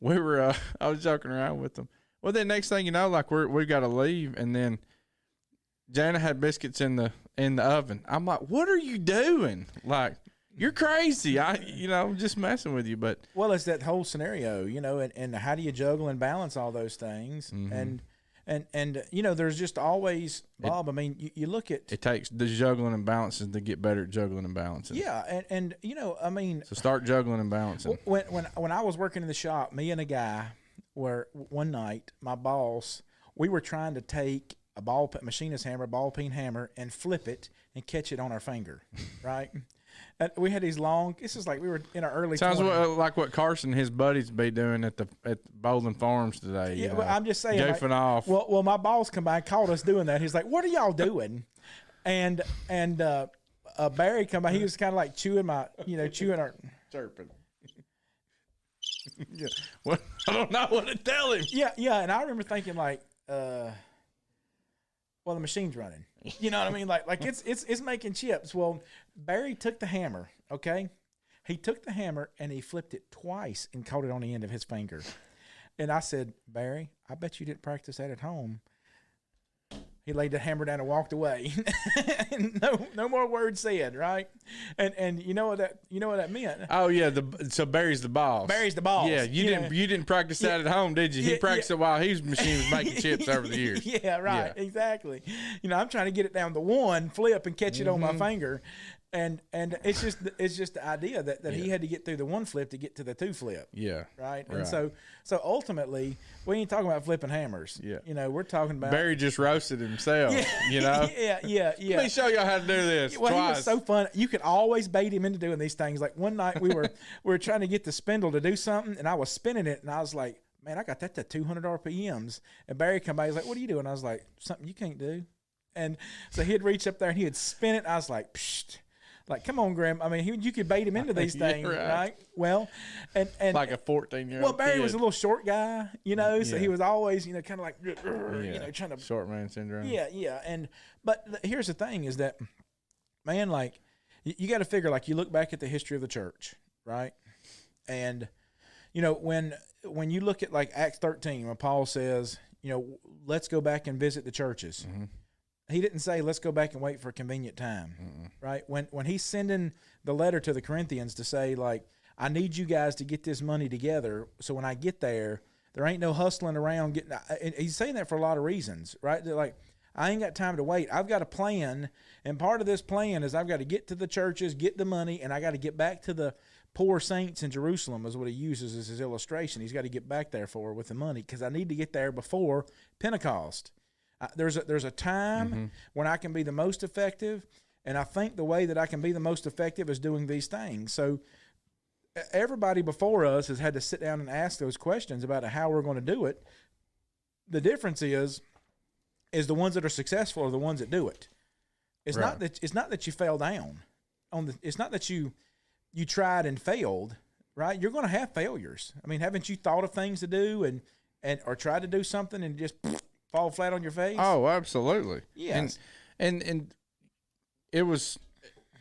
we were I was joking around with them. Well, then next thing you know, like we got to leave, and then Jana had biscuits in the oven. I'm like, "What are you doing? Like, you're crazy." I'm just messing with you, but well, it's that whole scenario, and how do you juggle and balance all those things, Mm-hmm. and there's just always, Bob. You look at it takes the juggling and balancing to get better at juggling and balancing. Yeah, and So start juggling and balancing. When I was working in the shop, me and a guy were one night, my boss, we were trying to take a machinist hammer, ball peen hammer, and flip it and catch it on our finger, right? And we had these long. This is like we were in our early. Sounds 20s. like what Carson and his buddies be doing at Bowling Farms today. Yeah, but I'm just saying, goofing off. Well, my boss come by and caught us doing that. He's like, "What are y'all doing?" And Barry come by. He was kind of like chewing our Chirping. Yeah. Well, I don't know what to tell him. Yeah. And I remember thinking like, well, the machine's running. You know what I mean? Like it's making chips. Well, Barry took the hammer, okay? He took the hammer and he flipped it twice and caught it on the end of his finger. And I said, "Barry, I bet you didn't practice that at home." He laid the hammer down and walked away. no more words said, right? And you know what that meant? Oh yeah, so Barry's the boss. Barry's the boss. Yeah, you didn't practice that at home, did you? He practiced it while his machine was making chips over the years. Yeah, right. Yeah. Exactly. I'm trying to get it down to one flip and catch it on my finger. And it's just the idea that he had to get through the one flip to get to the two flip. Yeah. Right. And so ultimately we ain't talking about flipping hammers. Yeah. We're talking about Barry just roasted himself. Yeah. Yeah. Let me show y'all how to do this. Well, twice. he was so fun. You could always bait him into doing these things. Like one night we were trying to get the spindle to do something, and I was spinning it, and I was like, "Man, I got that to 200 RPMs." And Barry come by, he's like, "What are you doing?" I was like, "Something you can't do." And so he'd reach up there and he would spin it. I was like, "Psst." Like, come on, Graham. I mean, you could bait him into these things, right? Well, and like a 14-year-old. Well, Barry kid. was a little short guy, so he was always, kind of like, trying to short man syndrome. Yeah. But here's the thing: is that, man, like, you got to figure, like, you look back at the history of the church, right? And when you look at like Acts 13, when Paul says, let's go back and visit the churches. Mm-hmm. He didn't say, let's go back and wait for a convenient time, right? When he's sending the letter to the Corinthians to say, like, I need you guys to get this money together, so when I get there, There ain't no hustling around getting. And he's saying that for a lot of reasons, right? They're like, I ain't got time to wait. I've got a plan, and part of this plan is I've got to get to the churches, get the money, and I got to get back to the poor saints in Jerusalem is what he uses as his illustration. He's got to get back there with the money because I need to get there before Pentecost. There's a time when I can be the most effective, and I think the way that I can be the most effective is doing these things. So everybody before us has had to sit down and ask those questions about how we're going to do it. The difference is the ones that are successful are the ones that do it. It's Right. not that you fell down it's not that you tried and failed, right? You're going to have failures. I mean, haven't you thought of things to do and or tried to do something and just fall flat on your face? Oh, absolutely. Yes. And it was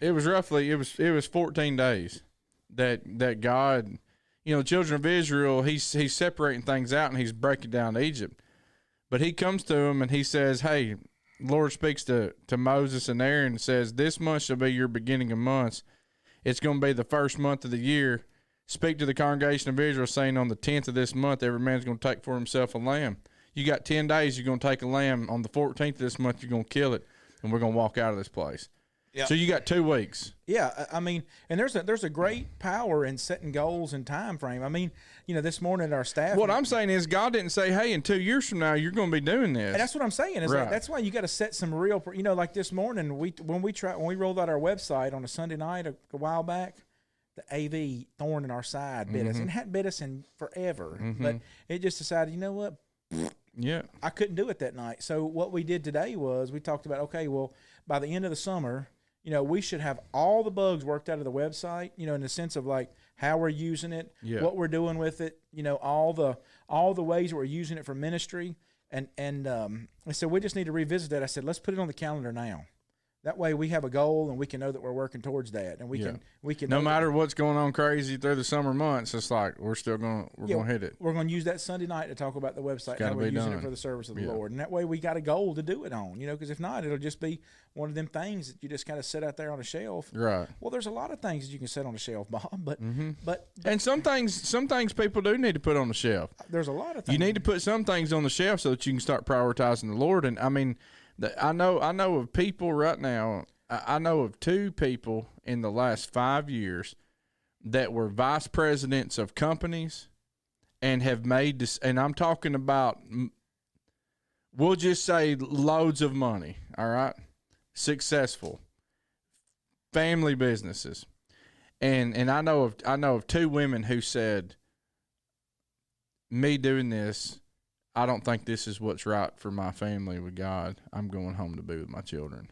roughly it was 14 days that God, the children of Israel, he's separating things out and he's breaking down Egypt. But he comes to them and he says, hey, Lord speaks to Moses and Aaron and says, this month shall be your beginning of months. It's going to be the first month of the year. Speak to the congregation of Israel, saying on the 10th of this month, every man's going to take for himself a lamb. You got 10 days, you're going to take a lamb. On the 14th of this month, you're going to kill it, and we're going to walk out of this place. Yeah. So you got 2 weeks. Yeah, I mean, and there's a great power in setting goals and time frame. I mean, this morning our staff. What I'm saying is God didn't say, hey, in 2 years from now, you're going to be doing this. And that's what I'm saying. Is Right. like, that's why you got to set some real. Like this morning, when we rolled out our website on a Sunday night a while back, the AV thorn in our side bit us, and it hadn't bit us in forever. But it just decided, you know what? Yeah. I couldn't do it that night. So what we did today was we talked about, okay, well, by the end of the summer, we should have all the bugs worked out of the website, in the sense of like how we're using it, Yeah. what we're doing with it, all the ways that we're using it for ministry. And so we just need to revisit that. I said, let's put it on the calendar now. That way we have a goal and we can know that we're working towards that. And we can No know matter what's going on crazy through the summer months, it's like we're going to hit it. We're going to use that Sunday night to talk about the website, how we're using it for the service of the Lord. And that way we got a goal to do it on, because if not, it'll just be one of them things that you just kind of set out there on a shelf. Right. Well, there's a lot of things that you can set on a shelf, Bob, but And some things people do need to put on the shelf. there's a lot of things. You need to put some things on the shelf so that you can start prioritizing the Lord. And I mean, I know of people right now. I know of 2 people in the last 5 years that were vice presidents of companies and have made this. And I'm talking about, we'll just say loads of money. All right. Successful family businesses. And I know of 2 women who said, me doing this, I don't think this is what's right for my family with God. I'm going home to be with my children.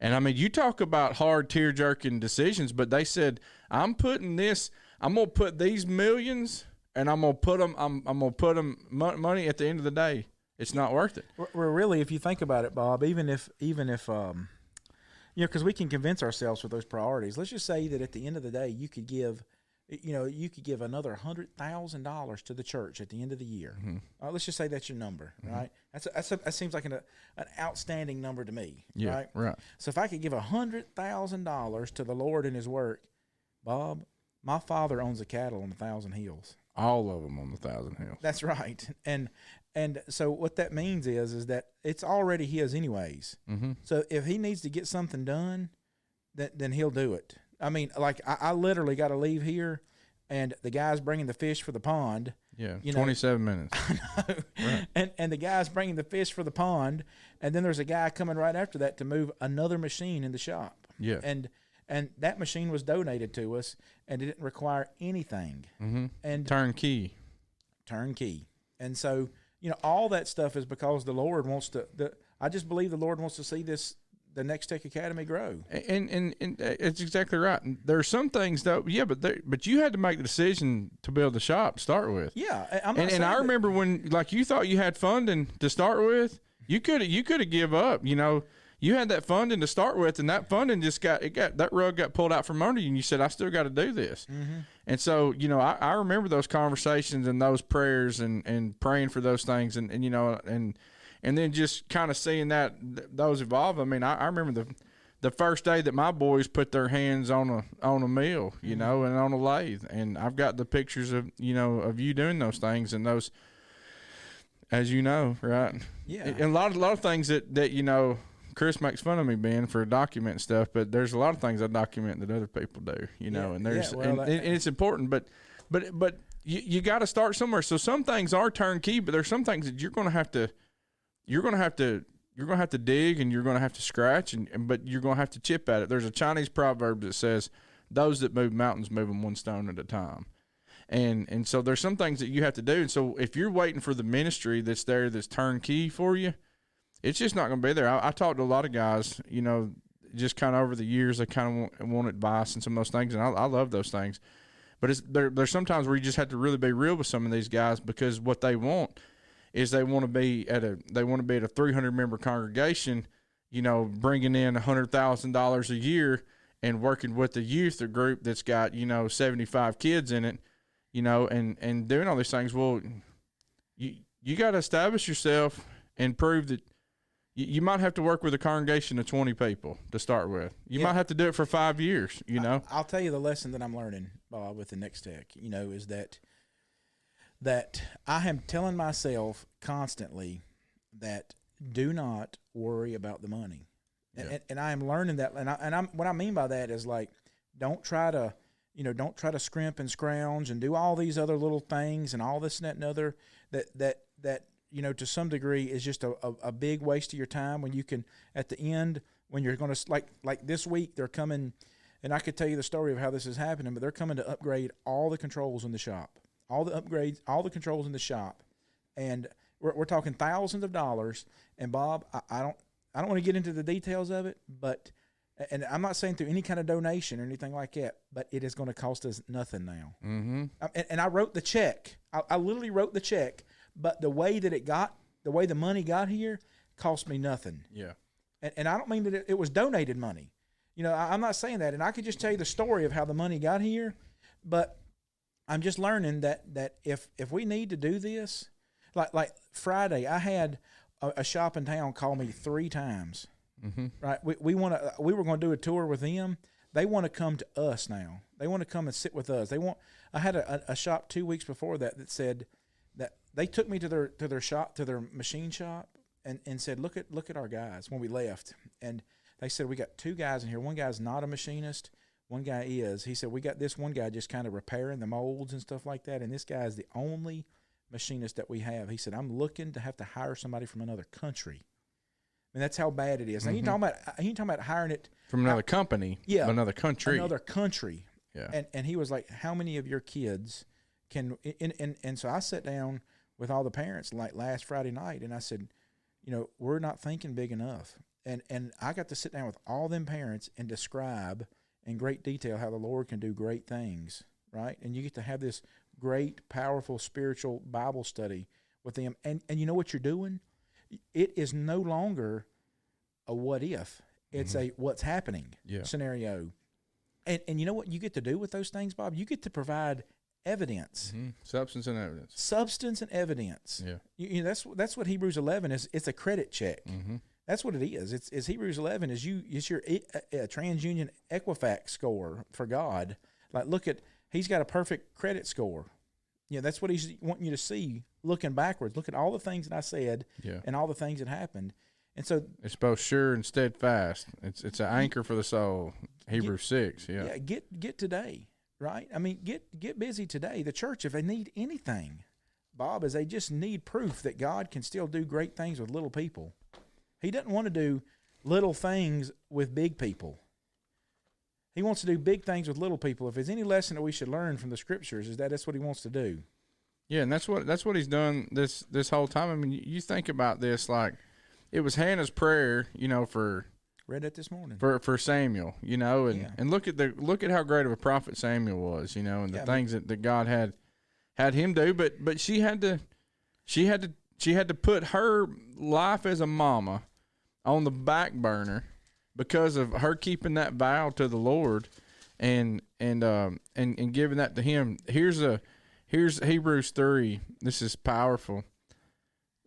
And I mean, you talk about hard, tear-jerking decisions, but they said, I'm going to put these millions, and I'm going to put them money at the end of the day. It's not worth it. Well, really, if you think about it, Bob, even if because we can convince ourselves with those priorities. Let's just say that at the end of the day, you could give another $100,000 to the church at the end of the year. Let's just say that's your number, right? That seems like an outstanding number to me, right? Right. So if I could give $100,000 to the Lord and His work, Bob, my father owns a cattle on 1,000 hills. All of them on the 1,000 hills. That's right, and so what that means is that it's already his anyways. So if he needs to get something done, then he'll do it. I mean, like I literally got to leave here, and the guy's bringing the fish for the pond. Yeah, 27 minutes. Right. And the guy's bringing the fish for the pond, and then there's a guy coming right after that to move another machine in the shop. Yeah. And that machine was donated to us, and it didn't require anything. And Turnkey. And so, all that stuff is because the Lord wants to. I just believe the Lord wants to see the Next Tech Academy grow. And it's exactly right. And there are some things though, but you had to make the decision to build the shop to start with. Yeah, and I remember when you thought you had funding to start with, you could have give up. You had that funding to start with, and that funding that rug got pulled out from under you, and you said, I still got to do this. And so, I remember those conversations and those prayers and praying for those things and then just kind of seeing those evolve. I mean, I remember the first day that my boys put their hands on a mill, you know, and on a lathe. And I've got the pictures of, you know, of you doing those things and those, as you know, right? Yeah. And a lot of things that you know, Chris makes fun of me, Ben, for documenting stuff, but there's a lot of things I document that other people do, you know, and there's, and it's important, but you got to start somewhere. So some things are turnkey, but there's some things that you're going to have to dig, and you're going to have to scratch, but you're going to have to chip at it. There's a Chinese proverb that says, "Those that move mountains move them one stone at a time." And so there's some things that you have to do. And so if you're waiting for the ministry that's there, that's turnkey for you, it's just not going to be there. I talked to a lot of guys, you know, just kind of over the years, they kind of want advice and some of those things, and I love those things. But there's sometimes where you just have to really be real with some of these guys, because what they want is they want to be at a 300 member congregation, you know, bringing in $100,000 a year and working with the youth group that's got, you know, 75 kids in it, you know, and doing all these things. Well, you got to establish yourself and prove that you might have to work with a congregation of 20 people to start with. You might have to do it for 5 years, you know. I'll tell you the lesson that I'm learning, Bob, with the Next Tech, you know, is that I am telling myself constantly that do not worry about the money. Yeah. And I am learning that. And I'm what I mean by that is, like, don't try to scrimp and scrounge and do all these other little things and all this and that and other that you know, to some degree is just a big waste of your time, when you can, at the end, when you're going to, like this week, they're coming, and I could tell you the story of how this is happening, but they're coming to upgrade all the controls in the shop, all the controls in the shop. And we're talking thousands of dollars. And Bob, I don't want to get into the details of it, but, and I'm not saying through any kind of donation or anything like that, but it is going to cost us nothing now. Mm-hmm. And I wrote the check. I literally wrote the check. But the way the money got here cost me nothing. Yeah. And I don't mean that it was donated money. You know, I'm not saying that. And I could just tell you the story of how the money got here. But I'm just learning that if we need to do this, like Friday, I had a shop in town call me 3 times. Mm-hmm. Right? We were going to do a tour with them. They want to come to us now. They want to come and sit with us. I had a shop 2 weeks before that said that they took me to their shop, to their machine shop, and said, look at our guys when we left. And they said, we got 2 guys in here. One guy's not a machinist. One guy is. He said, we got this one guy just kind of repairing the molds and stuff like that. And this guy is the only machinist that we have. He said, I'm looking to have to hire somebody from another country. I mean, that's how bad it is. Now, mm-hmm. you talking about hiring it from another company, another country. Yeah. And he was like, how many of your kids can, and so I sat down with all the parents like last Friday night, and I said, you know, we're not thinking big enough. And I got to sit down with all them parents and describe in great detail how the Lord can do great things, right? And you get to have this great, powerful, spiritual Bible study with them. And you know what you're doing? It is no longer a what if. It's a what's happening scenario. And you know what you get to do with those things, Bob? You get to provide evidence. Mm-hmm. Substance and evidence. Substance and evidence. Yeah. You know, that's what Hebrews 11 is. It's a credit check. Mm-hmm. That's what it is. It's Hebrews 11 is your TransUnion Equifax score for God. Like, he's got a perfect credit score. You know, that's what he's wanting you to see looking backwards. Look at all the things that I said and all the things that happened. And so it's both sure and steadfast. It's an anchor for the soul. Hebrews 6. Yeah. Yeah. Get today, right? I mean, get busy today. The church, if they need anything, Bob, is they just need proof that God can still do great things with little people. He doesn't want to do little things with big people. He wants to do big things with little people. If there's any lesson that we should learn from the scriptures, is that that's what he wants to do. Yeah, and that's what he's done this whole time. I mean, you think about this, like, it was Hannah's prayer, you know, for read it this morning for Samuel, you know, and look at how great of a prophet Samuel was, you know, and the things that God had him do. But she had to put her life as a mama on the back burner because of her keeping that vow to the Lord and giving that to him. Here's Hebrews 3. This is powerful.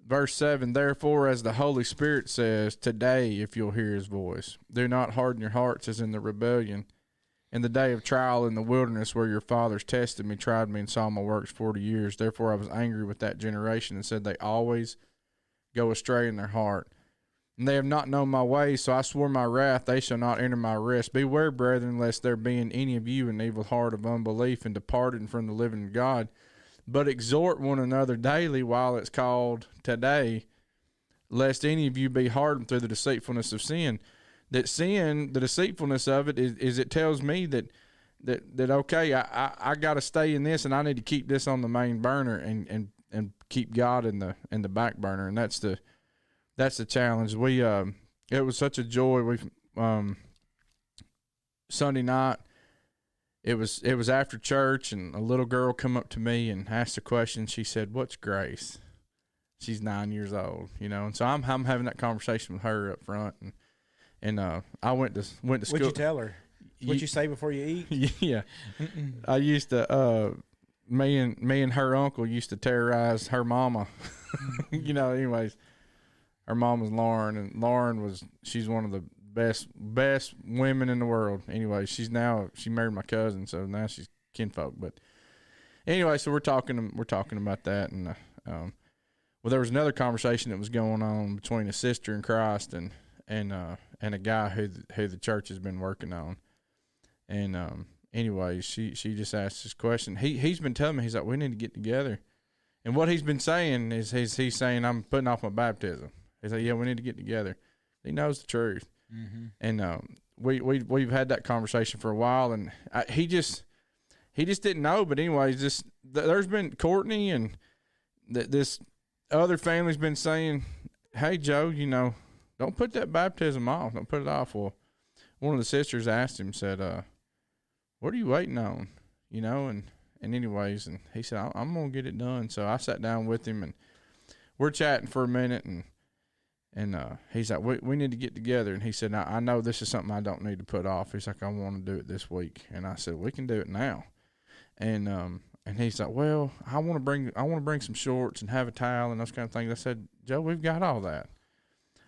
Verse 7, therefore, as the Holy Spirit says, today, if you'll hear his voice, do not harden your hearts as in the rebellion, in the day of trial in the wilderness where your fathers tested me, tried me, and saw my works 40 years. Therefore, I was angry with that generation and said, they always go astray in their heart. And they have not known my ways, so I swore my wrath, they shall not enter my rest. Beware, brethren, lest there be in any of you an evil heart of unbelief and departing from the living God. But exhort one another daily while it's called today, lest any of you be hardened through the deceitfulness of sin. That sin, the deceitfulness of it, is it tells me that okay, I got to stay in this, and I need to keep this on the main burner and keep God in the back burner, and that's the challenge. We it was such a joy. We Sunday night. It was after church, and a little girl come up to me and asked a question. She said, "What's grace?" She's 9 years old, and so I'm having that conversation with her up front, and I went to school. What'd you tell her? What'd you say before you eat? Yeah, I used to. Me and her uncle used to terrorize her mama. Anyways, her mom was Lauren, and she's one of the best women in the world. Anyway, she married my cousin, so now she's kinfolk. But anyway, so we're talking about that, and there was another conversation that was going on between a sister in Christ and a guy who the church has been working on, and anyway, she just asked this question. He's been telling me, he's like, we need to get together, and what he's been saying is he's saying, I'm putting off my baptism. He's like, yeah, we need to get together. He knows the truth. Mm-hmm. And we've had that conversation for a while, and he just didn't know. But anyways, there's been Courtney and this other family's been saying, hey, Joe, don't put that baptism off. Don't put it off. Well, one of the sisters asked him, said, what are you waiting on? And anyways, and he said, I'm going to get it done. So I sat down with him, and we're chatting for a minute, and he's like, we need to get together. And he said, I know this is something I don't need to put off. He's like, I want to do it this week. And I said, we can do it now. And he's like, well, I want to bring some shorts and have a towel and those kind of things. I said, Joe, we've got all that.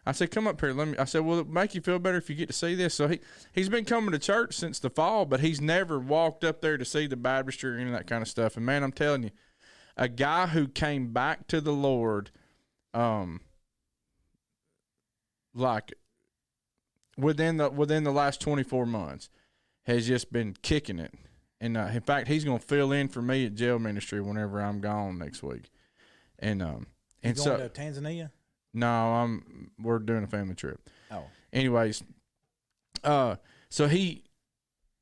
I said, come up here. I said, will it make you feel better if you get to see this? So he's been coming to church since the fall, but he's never walked up there to see the baptistry or any of that kind of stuff. And man, I'm telling you, a guy who came back to the Lord, like within the last 24 months, has just been kicking it. And in fact, he's going to fill in for me at jail ministry whenever I'm gone next week. And going to Tanzania? No, we're doing a family trip. Oh. Anyways, so he's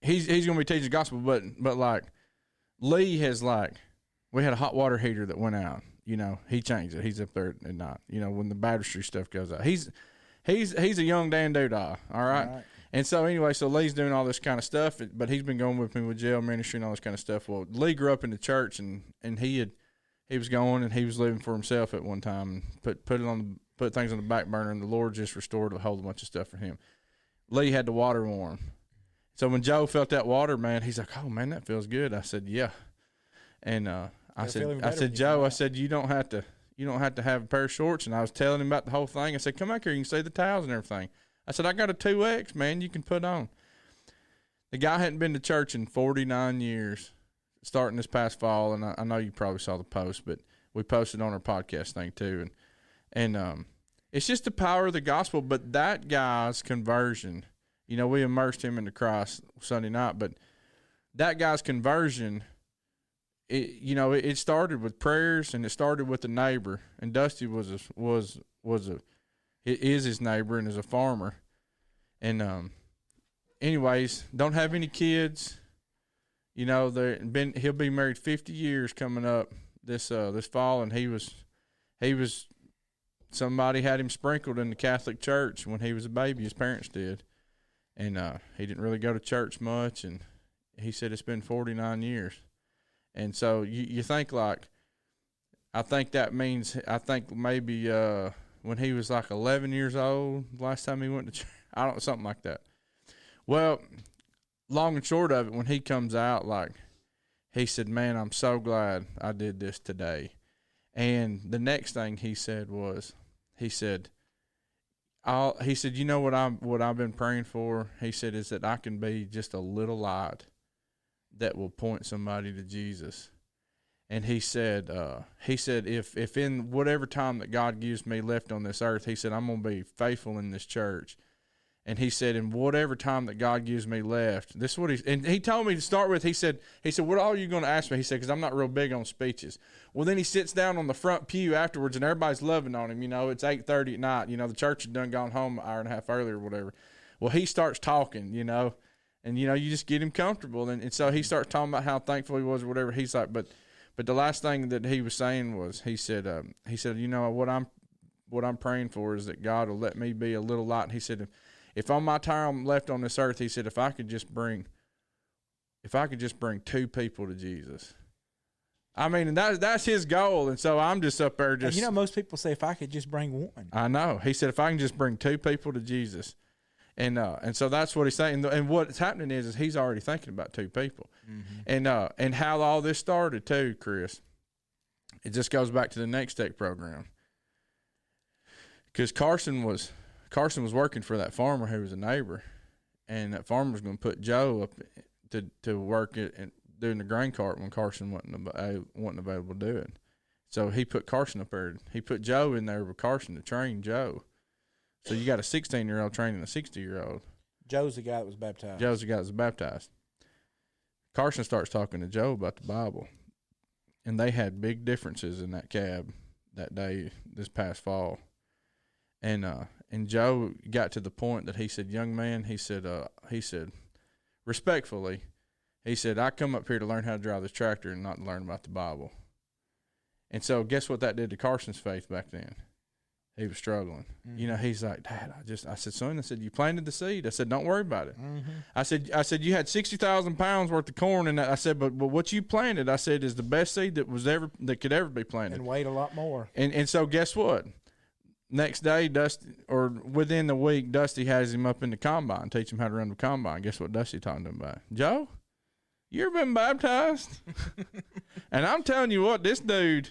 going to be teaching the gospel, but like Lee has, like, we had a hot water heater that went out. He changed it. He's up there at night. When the baptistry stuff goes out. He's a young Dan Doodah, all right? And so anyway, so Lee's doing all this kind of stuff, but he's been going with me with jail ministry and all this kind of stuff. Well, Lee grew up in the church, and he was going, and he was living for himself at one time, and put things on the back burner, and the Lord just restored a whole bunch of stuff for him. Lee had the water warm. So when Joe felt that water, man, he's like, oh man, that feels good. I said, yeah. And I said, Joe, I said, you don't have to have a pair of shorts. And I was telling him about the whole thing. I said, come back here, you can see the towels and everything. I said, I got a 2X, man, you can put on. The guy hadn't been to church in 49 years, starting this past fall, and I know you probably saw the post, but we posted on our podcast thing too. And it's just the power of the gospel. But that guy's conversion, we immersed him into Christ Sunday night, but that guy's conversion, it started with prayers, and it started with a neighbor. And Dusty is his neighbor and is a farmer. And anyways, don't have any kids. He'll be married 50 years coming up this fall, and he was somebody had him sprinkled in the Catholic Church when he was a baby. His parents did, and he didn't really go to church much. And he said it's been 49 years. And so you think, like, I think maybe when he was like 11 years old, last time he went to church, something like that. Well, long and short of it, when he comes out, like, he said, man, I'm so glad I did this today. And the next thing he said was, he said, you know what I've been praying for? He said, is that I can be just a little light that will point somebody to Jesus. And he said, if in whatever time that God gives me left on this earth, he said, I'm going to be faithful in this church. And he said, in whatever time that God gives me left, this is what he told me to start with. He said, what are you going to ask me? He said, because I'm not real big on speeches. Well, then he sits down on the front pew afterwards, and everybody's loving on him. You know, it's 8:30 at night. You know, the church had done gone home an hour and a half earlier or whatever. Well, he starts talking, you know, and, you know, you just get him comfortable. And so he starts talking about how thankful he was or whatever. He's like, but the last thing that he was saying was, he said, you know, what I'm praying for is that God will let me be a little light. And he said, if on my time left on this earth, he said, if I could just bring 2 people to Jesus. I mean, and that's his goal. And so I'm just up there just. And you know, most people say, if I could just bring one. I know. He said, if I can just bring 2 people to Jesus. And so that's what he's saying. And what's happening is he's already thinking about 2 people. Mm-hmm. And how all this started too, Chris. It just goes back to the Next Tech program. Because Carson was working for that farmer who was a neighbor, and that farmer was going to put Joe up to work it and doing the grain cart when Carson wasn't available to do it. So he put Carson up there. He put Joe in there with Carson to train Joe. So you got a 16-year-old training a 60-year-old. Joe's the guy that was baptized. Joe's the guy that was baptized. Carson starts talking to Joe about the Bible, and they had big differences in that cab that day this past fall. And Joe got to the point that he said, young man, he said, respectfully, he said, I come up here to learn how to drive this tractor and not to learn about the Bible. And so guess what that did to Carson's faith back then? He was struggling. Mm-hmm. You know, he's like, Dad, I said, son, I said, you planted the seed. I said, don't worry about it. Mm-hmm. I said, you had 60,000 pounds worth of corn in that. I said, but what you planted, I said, is the best seed that could ever be planted. And weighed a lot more. And so guess what? Next day, within the week, Dusty has him up in the combine, teach him how to run the combine. Guess what Dusty talking to him about? Joe, you ever been baptized? And I'm telling you what, this dude,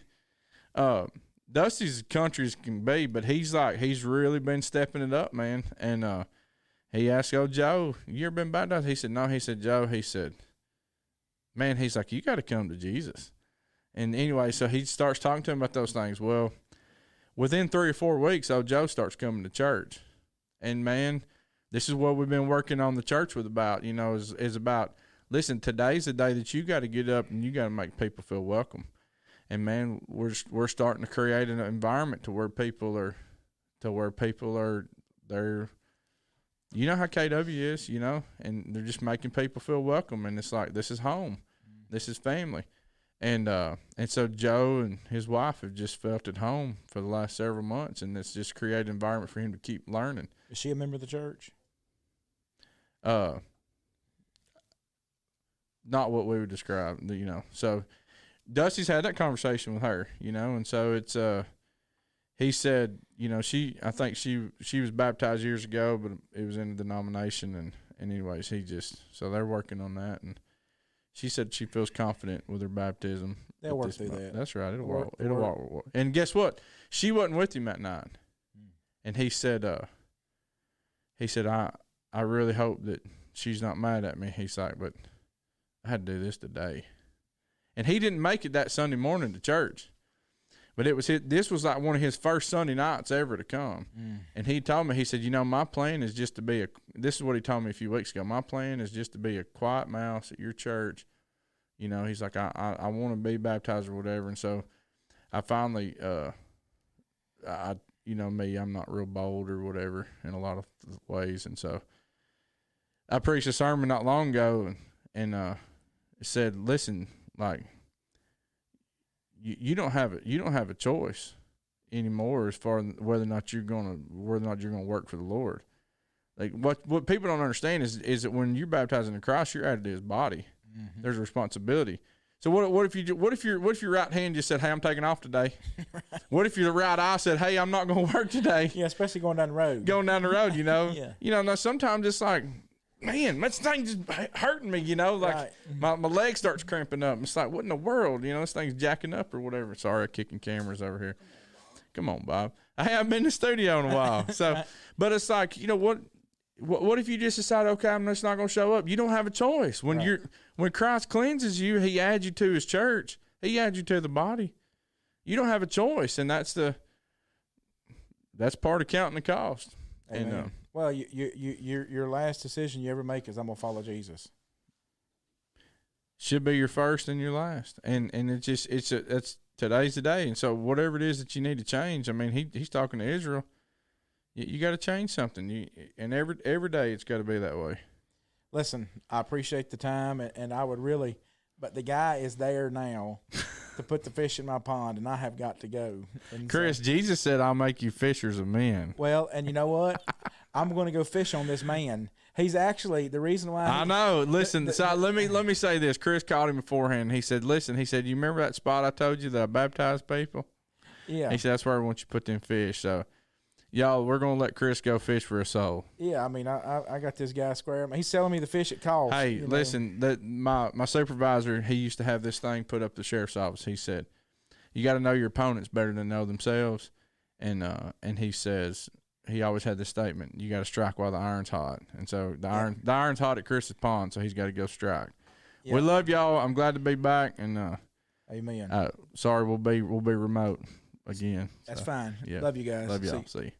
Dusty's country as can be, but he's really been stepping it up, man. And he asked, Joe, you ever been baptized? He said, no. He said, Joe, he said, man, he's like, you got to come to Jesus. And anyway, so he starts talking to him about those things. Well, within 3 or 4 weeks, old Joe starts coming to church. And, man, this is what we've been working on the church with about, you know, is about, listen, today's the day that you got to get up and you got to make people feel welcome. And, man, we're starting to create an environment to where people are, they're, you know how KW is, you know, and they're just making people feel welcome. And it's like, this is home. This is family. And so Joe and his wife have just felt at home for the last several months, and it's just created an environment for him to keep learning. Is she a member of the church? Not what we would describe, you know. So Dusty's had that conversation with her, you know, and so it's he said, you know, I think she was baptized years ago, but it was in a denomination, and anyways, so they're working on that, and she said she feels confident with her baptism. They'll work through that. That's right. It'll work. And guess what? She wasn't with him that night. And he said, I really hope that she's not mad at me. He's like, but I had to do this today. And he didn't make it that Sunday morning to church. But this was like one of his first Sunday nights ever to come. And he told me, he said, you know, my plan is just to be this is what he told me a few weeks ago. My plan is just to be a quiet mouse at your church. You know, he's like, I want to be baptized or whatever. And so I finally, you know me, I'm not real bold or whatever in a lot of ways. And so I preached a sermon not long ago and it said, listen, like, you don't have a choice anymore as far as whether or not you're gonna work for the Lord. Like what people don't understand is that when you're baptized in Christ, you're added to His body. Mm-hmm. There's a responsibility. So what if your right hand just said, "Hey, I'm taking off today"? Right. What if your right eye said, "Hey, I'm not going to work today"? Yeah, especially going down the road. Going down the road, you know. Yeah. You know, now sometimes it's like man, this thing's just hurting me, you know, like Right. my leg starts cramping up. It's like, what in the world, you know, this thing's jacking up or whatever. Sorry, kicking cameras over here. Come on, Bob. I haven't been in the studio in a while. So, but it's like, you know, what if you just decide, okay, I'm just not going to show up? You don't have a choice. When when Christ cleanses you, he adds you to his church. He adds you to the body. You don't have a choice, and that's part of counting the cost. Amen. And well, your last decision you ever make is I'm gonna follow Jesus. should be your first and your last, and that's today's the day. And so whatever it is that you need to change, I mean, he's talking to Israel. You got to change something. And every day it's got to be that way. Listen, I appreciate the time, and I would really, but the guy is there now to put the fish in my pond, and I have got to go. And Chris, so, Jesus said, "I'll make you fishers of men." well, and you know what? I'm going to go fish on this man. He's actually the reason why. I know. Listen, so let me say this. Chris called him beforehand. He said, "Listen," he said, "You remember that spot I told you that I baptized people?" Yeah. He said, "That's where I want you to put them fish." So, y'all, we're gonna let Chris go fish for a soul. Yeah, I mean, I got this guy square. He's selling me the fish at cost. Hey, you know. listen, that my supervisor, he used to have this thing put up at the sheriff's office. He said, "You got to know your opponents better than know themselves," and he says he always had this statement: "You got to strike while the iron's hot." And so the iron's hot at Chris's pond, so he's got to go strike. Yeah. We love y'all. I'm glad to be back, and Amen. sorry we'll be remote again. That's So, fine. yeah. Love you guys. Love See y'all. you. See you.